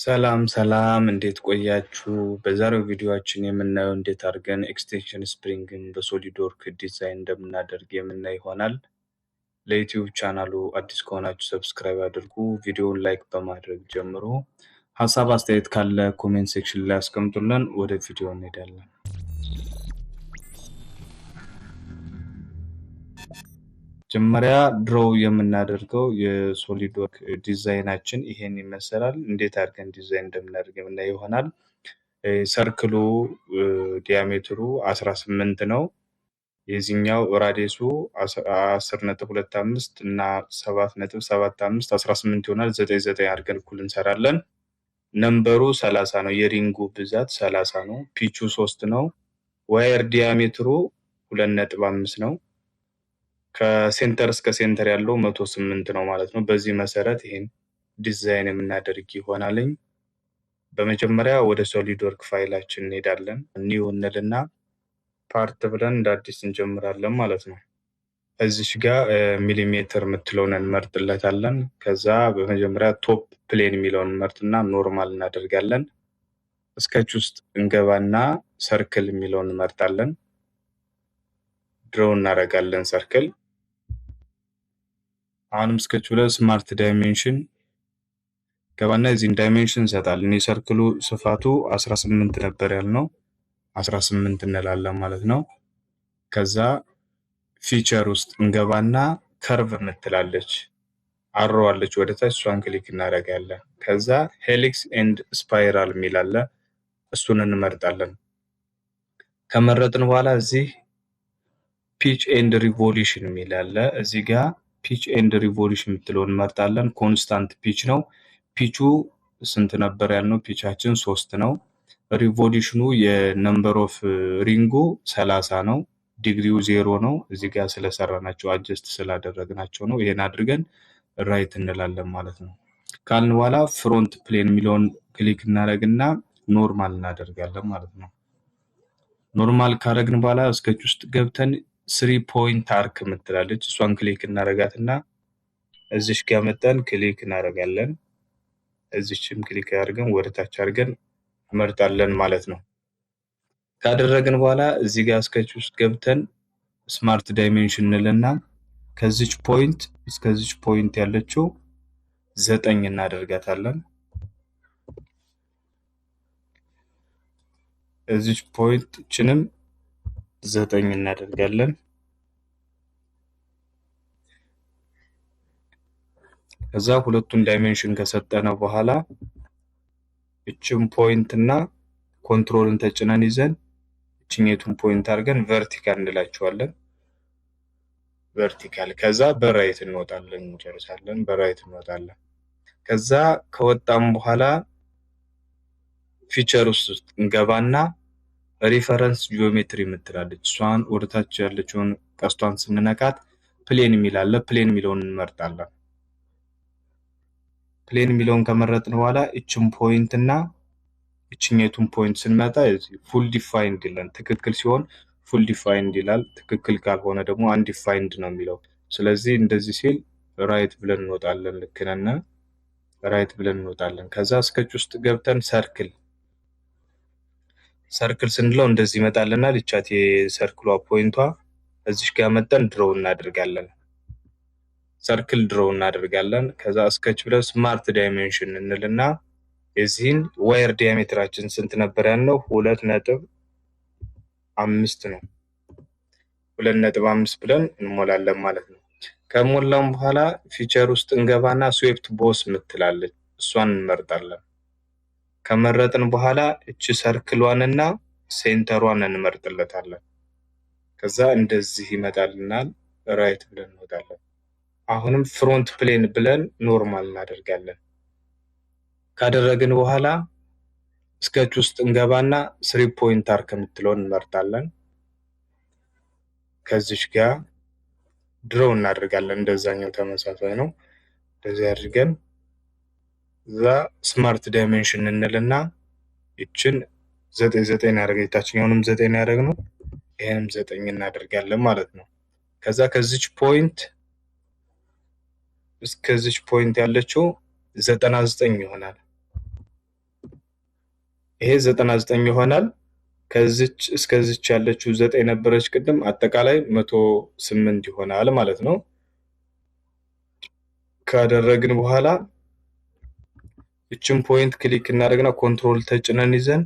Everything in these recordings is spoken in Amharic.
ሰላም እንዴት ቆያችሁ? በዛሬው ቪዲዮአችን የምናየው እንዴት አድርገን ኤክስቴንሽን ስፕሪንግን በሶሊድወርክ ዲዛይን እንደምናደርግ የምናይ ይሆናል። ለዩቲዩብ ቻናሉ አዲስ ከሆናችሁ ሰብስክራይብ አድርጉ፣ ቪዲዮውን ላይክ በማድረግ ጀምሩ። ሀሳብ አስተያየት ካለ ኮሜንት ሴክሽን ላይ አስቀምጡልን። ወደ ቪዲዮ እንሄዳለን። መጀመሪያ ድሮው የምናደርገው የሶሊድወርክ ዲዛይናችን ይሄን ይመስላል። እንዴት አድርገን ዲዛይን እንደምናደርግ የምናይ ይሆናል። ሰርክሉ ዲያሜትሩ 18 ነው። የዚህኛው ራዲየሱ 10.25 እና 7.75 18 ይሆናል። 9 አድርገን እኩል እንሰራለን። ነምበሩ 30 ነው። የሪንጉ ብዛት 30 ነው። ፒቹ 3 ነው። ዋየር ዲያሜትሩ 2.5 ነው። ከሴንተር እስከ ሴንተር ያለው 108 ነው ማለት ነው። በዚህ መሰረት ይሄን ዲዛይን የምናደርግ ይሆናልኝ። በመጀመሪያ ወደ ሶሊድወርክ ፋይላችን እንሄዳለን። ኒው እንልና ፓርት ብለን እንደ አዲስ እንጀምራለን ማለት ነው። እዚሽ ጋር ሚሊሜትር የምትለውን እንመርጥለታለን። ከዛ በመጀመሪያ ቶፕ ፕሌን የሚለውን እንመርጥና ኖርማል እናደርጋለን። ስኬች ውስጥ እንገባና ሰርክል የሚለውን እንመርጣለን። ድሮው እናደርጋለን ሰርክል። አሁንም ስኬች ብለን ስማርት ዳይሜንሽን ገባና እዚህን ዳይሜንሽን እንሰጣለን። የሰርክሉ ስፋቱ 18 ነበር ያልነው 18 እንላለን ማለት ነው። ከዛ ፊቸር ውስጥ እንገባና ከርቭ የምትላለች አሮዋለች ወደታች፣ እሷን ክሊክ እናደርጋለን። ከዛ ሄሊክስ ኤንድ ስፓይራል የሚላለ እሱን እንመርጣለን። ከመረጥን በኋላ እዚህ ፒች ኤንድ ሪቮሉሽን የሚላለ እዚህ ጋር ፒች ኤንድ ሪቮሉሽን የምትለውን እንመርጣለን። ኮንስታንት ፒች ነው። ፒቹ ስንት ነበር ያልነው? ፒቻችን 3 ነው። ሪቮሉሽኑ የነምበር ኦፍ ሪንጉ 30 ነው። ዲግሪው 0 ነው። እዚህ ጋር ስለሰራናቸው አጀስት ስላደረግናቸው ነው። ይሄን አድርገን ራይት እንላለን ማለት ነው። ካልን በኋላ ፍሮንት ፕሌን የሚለውን ክሊክ እናደርግና ኖርማል እናደርጋለን ማለት ነው። ኖርማል ካደረግን በኋላ ስኬች ውስጥ ገብተን 3 ፖይንት አርክ የምትላለች እሷን ክሊክ እናደርጋትና እዚሽ ጋር መጣን ክሊክ እናደርጋለን። እዚችም ክሊክ አድርገን ወደታች አድርገን እንመርጣለን ማለት ነው። ካደረግን በኋላ እዚህ ጋር ስኬች ውስጥ ገብተን ስማርት ዳይሜንሽን እንልና ከዚች ፖይንት እስከዚች ፖይንት ያለችው 9 እናደርጋታለን። እዚች ፖይንትችንም 9 እናደርጋለን። ከዛ ሁለቱን ዳይሜንሽን ከሰጠነው በኋላ እቺን ፖይንት እና ኮንትሮልን ተጭነን ይዘን እቺኛቱን ፖይንት አድርገን ቨርቲካል እንላቸዋለን። ቨርቲካል ከዛ በራይት እንወጣለን፣ እንጨርሳለን። በራይት እንወጣለን። ከዛ ከወጣም በኋላ ፊቸር ውስጥ እንገባና ሪፈረንስ ጂኦሜትሪ የምትላለች እሷን ወደታች ያለችውን ቀስቷን ስንነካት ፕሌን የሚላለ ፕሌን የሚለውን እንመርጣለን። ፕሌን የሚለውን ከመረጥን በኋላ እቺን ፖይንት እና እቺኛቱን ፖይንት ስንመጣ ፉል ዲፋይንድ ይላል። ትክክል ሲሆን ፉል ዲፋይንድ ይላል። ትክክል ካልሆነ ደግሞ አንዲፋይንድ ነው የሚለው። ስለዚህ እንደዚህ ሲል ራይት ብለን እንወጣለን። ልክ ነን። ራይት ብለን እንወጣለን። ከዛ ስኬች ውስጥ ገብተን ሰርክል ስንለው እንደዚህ ይመጣልናል። ይቻት የሰርክሏ ፖይንቷ እዚህ ጋር መጣን ድሮው እናደርጋለን። ሰርክል ድሮው እናደርጋለን። ከዛ ስኬች ብለን ስማርት ዳይሜንሽን እንልና የዚህን ዋየር ዲያሜትራችን ስንት ነበር ያልነው? 2.5 ነው። 2.5 ብለን እንሞላለን ማለት ነው። ከሞላም በኋላ ፊቸር ውስጥ እንገባና ስዌፕት ቦስ ምትላለች እሷን እንመርጣለን። ከመረጥን በኋላ እቺ ሰርክሏንና ሴንተሯን እንመርጥለታለን። ከዛ እንደዚህ ይመጣልናል። ራይት ብለን እንወጣለን። አሁንም ፍሮንት ፕሌን ብለን ኖርማል እናደርጋለን። ካደረግን በኋላ ስኬች ውስጥ እንገባና 3 ፖይንት አርክ የምትለውን እንመርጣለን። ከዚች ጋር ድሮው እናደርጋለን። እንደዛኛው ተመሳሳይ ነው። እንደዚህ አድርገን እዛ ስማርት ዳይሜንሽን እንልና እቺን 9 ያደርገን፣ ታችኛውንም 9 ያደርግነው ይሄንም 9 እናደርጋለን ማለት ነው። ከዛ ከዚች ፖይንት እስከዚች ፖይንት ያለችው 99 ይሆናል። ይሄ 99 ይሆናል። ከዚች እስከዚች ያለችው 9 ነበረች ቅድም፣ አጠቃላይ 108 ይሆናል ማለት ነው። ካደረግን በኋላ እችን ፖይንት ክሊክ እናደርግና ኮንትሮል ተጭነን ይዘን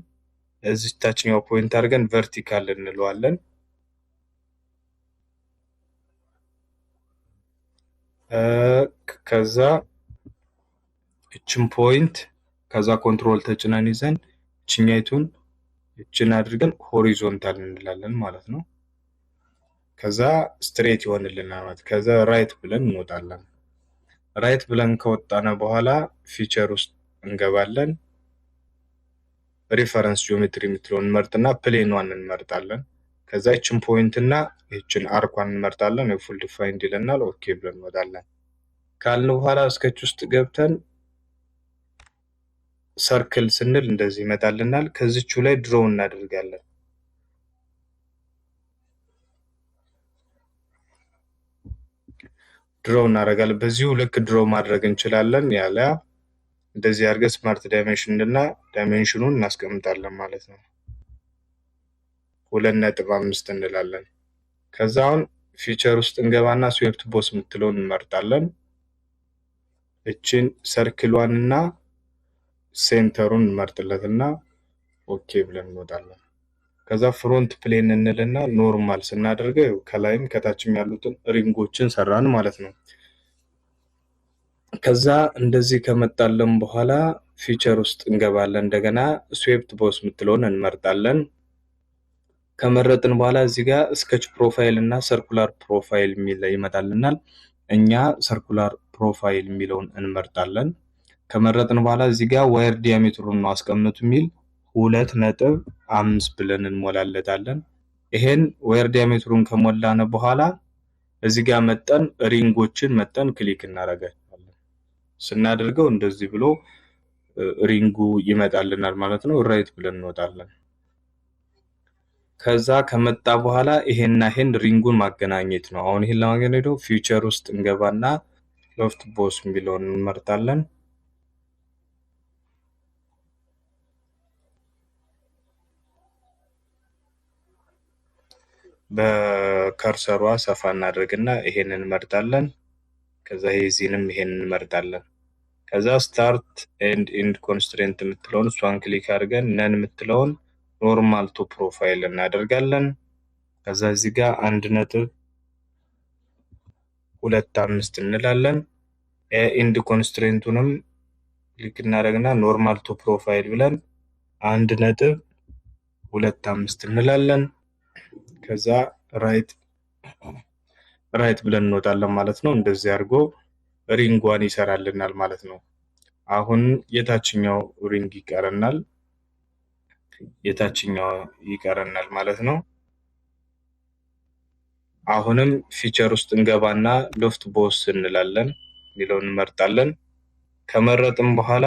እዚህ ታችኛው ፖይንት አድርገን ቨርቲካል እንለዋለን። ከዛ እችን ፖይንት ከዛ ኮንትሮል ተጭነን ይዘን እችኛይቱን እችን አድርገን ሆሪዞንታል እንላለን ማለት ነው። ከዛ ስትሬት ይሆንልናል ማለት። ከዛ ራይት ብለን እንወጣለን። ራይት ብለን ከወጣነ በኋላ ፊቸር ውስጥ እንገባለን። ሪፈረንስ ጂኦሜትሪ የምትለውን እንመርጥና ፕሌኗን እንመርጣለን። ከዛ እችን ፖይንት እና እችን አርኳን እንመርጣለን። ፉል ዲፋይንድ ይለናል። ኦኬ ብለን እንወጣለን። ካልን በኋላ ስኬች ውስጥ ገብተን ሰርክል ስንል እንደዚህ ይመጣልናል። ከዚቹ ላይ ድሮው እናደርጋለን። ድሮው እናደርጋለን። በዚሁ ልክ ድሮው ማድረግ እንችላለን። ያለ እንደዚህ አድርገን ስማርት ዳይሜንሽን እና ዳይሜንሽኑን እናስቀምጣለን ማለት ነው። 2.5 እንላለን። ከዛ አሁን ፊቸር ውስጥ እንገባና ስዌፕት ቦስ የምትለውን እንመርጣለን። እችን ሰርክሏን እና ሴንተሩን እንመርጥለትና ኦኬ ብለን እንወጣለን። ከዛ ፍሮንት ፕሌን እንልና ኖርማል ስናደርገው ከላይም ከታችም ያሉትን ሪንጎችን ሰራን ማለት ነው። ከዛ እንደዚህ ከመጣለን በኋላ ፊቸር ውስጥ እንገባለን። እንደገና ስዌፕት ቦስ የምትለውን እንመርጣለን። ከመረጥን በኋላ እዚህ ጋር ስኬች ፕሮፋይል እና ሰርኩላር ፕሮፋይል የሚል ይመጣልናል። እኛ ሰርኩላር ፕሮፋይል የሚለውን እንመርጣለን። ከመረጥን በኋላ እዚህ ጋር ዋየር ዲያሜትሩን ነው አስቀምጡ የሚል 2.5 ብለን እንሞላለታለን። ይሄን ዋየር ዲያሜትሩን ከሞላነ በኋላ እዚህ ጋር መጠን ሪንጎችን መጠን ክሊክ እናደርጋለን። ስናደርገው እንደዚህ ብሎ ሪንጉ ይመጣልናል ማለት ነው። ራይት ብለን እንወጣለን። ከዛ ከመጣ በኋላ ይሄንና ይሄን ሪንጉን ማገናኘት ነው። አሁን ይሄን ለማገናኘት ፊቸር ውስጥ እንገባና ሎፍት ቦስ የሚለውን እንመርጣለን። በከርሰሯ ሰፋ እናደርግና ይሄንን እንመርጣለን። ከዛ ይሄንን እንመርጣለን። ከዛ ስታርት ኤንድ ኢንድ ኮንስትሬንት የምትለውን እሷን ክሊክ አድርገን ነን የምትለውን ኖርማል ቱ ፕሮፋይል እናደርጋለን። ከዛ እዚህ ጋር 1.25 እንላለን። ኢንድ ኮንስትሬንቱንም ክሊክ እናደርግና ኖርማል ቱ ፕሮፋይል ብለን 1.25 እንላለን። ከዛ ራይት ብለን እንወጣለን ማለት ነው። እንደዚህ አድርጎ ሪንጓን ይሰራልናል ማለት ነው። አሁን የታችኛው ሪንግ ይቀረናል ማለት ነው። አሁንም ፊቸር ውስጥ እንገባና ሎፍት ቦስ እንላለን የሚለውን እንመርጣለን። ከመረጥን በኋላ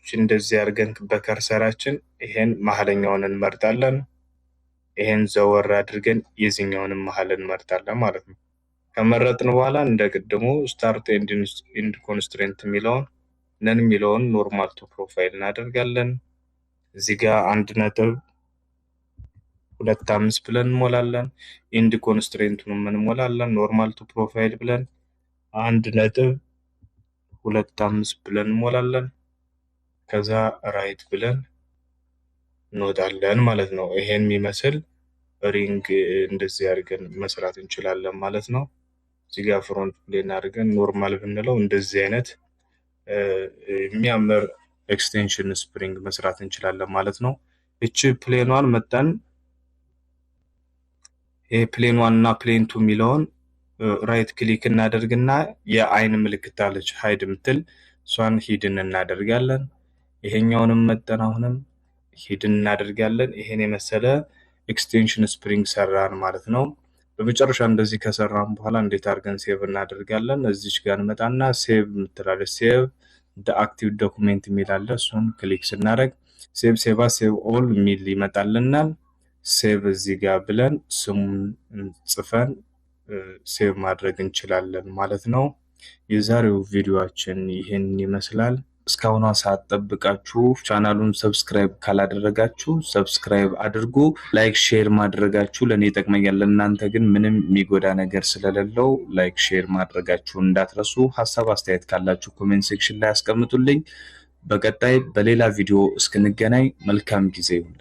እንደዚህ አድርገን በከርሰራችን ይሄን መሀለኛውን እንመርጣለን። ይሄን ዘወር አድርገን የዚህኛውንም መሀል እንመርጣለን ማለት ነው። ከመረጥን በኋላ እንደቀደሙ ስታርት ኤንድ ኢንድ ኮንስትሬንት የሚለውን ነን የሚለውን ኖርማል ቱ ፕሮፋይል እናደርጋለን። እዚህ ጋር 1.25 ብለን እንሞላለን። ኢንድ ኮንስትሬንቱንም እንሞላለን። ኖርማል ቱ ፕሮፋይል ብለን 1.25 ብለን እንሞላለን። ከዛ ራይት ብለን እንወጣለን ማለት ነው። ይሄን የሚመስል ሪንግ እንደዚህ አድርገን መስራት እንችላለን ማለት ነው። እዚህ ጋር ፍሮንት ፕሌን አድርገን ኖርማል ብንለው እንደዚህ አይነት የሚያምር ኤክስቴንሽን ስፕሪንግ መስራት እንችላለን ማለት ነው። እቺ ፕሌኗን መጣን ይሄ ፕሌን 1 እና ፕሌን 2 የሚለውን ራይት ክሊክ እናደርግና የአይን ምልክት አለች ሃይድ ምትል እሷን ሂድን እናደርጋለን። ይሄኛውንም መጠን አሁንም ሂድን እናደርጋለን። ይሄን የመሰለ ኤክስቴንሽን ስፕሪንግ ሰራን ማለት ነው። በመጨረሻ እንደዚህ ከሰራን በኋላ እንዴት አድርገን ሴቭ እናደርጋለን? እዚች ጋር እንመጣና ሴቭ ምትላለች ሴቭ ደ አክቲቭ ዶክመንት የሚል አለ። እሱን ክሊክ ስናደርግ ሴቭ ኦል የሚል ይመጣልናል። ሴቭ እዚህ ጋር ብለን ስሙን ጽፈን ሴቭ ማድረግ እንችላለን ማለት ነው። የዛሬው ቪዲዮአችን ይሄን ይመስላል። እስካሁን ሰዓት ጠብቃችሁ ቻናሉን ሰብስክራይብ ካላደረጋችሁ ሰብስክራይብ አድርጉ። ላይክ ሼር ማድረጋችሁ ለኔ ይጠቅመኛል። ለእናንተ ግን ምንም የሚጎዳ ነገር ስለሌለው ላይክ ሼር ማድረጋችሁ እንዳትረሱ። ሐሳብ አስተያየት ካላችሁ ኮሜንት ሴክሽን ላይ አስቀምጡልኝ። በቀጣይ በሌላ ቪዲዮ እስክንገናኝ መልካም ጊዜ ይሁን።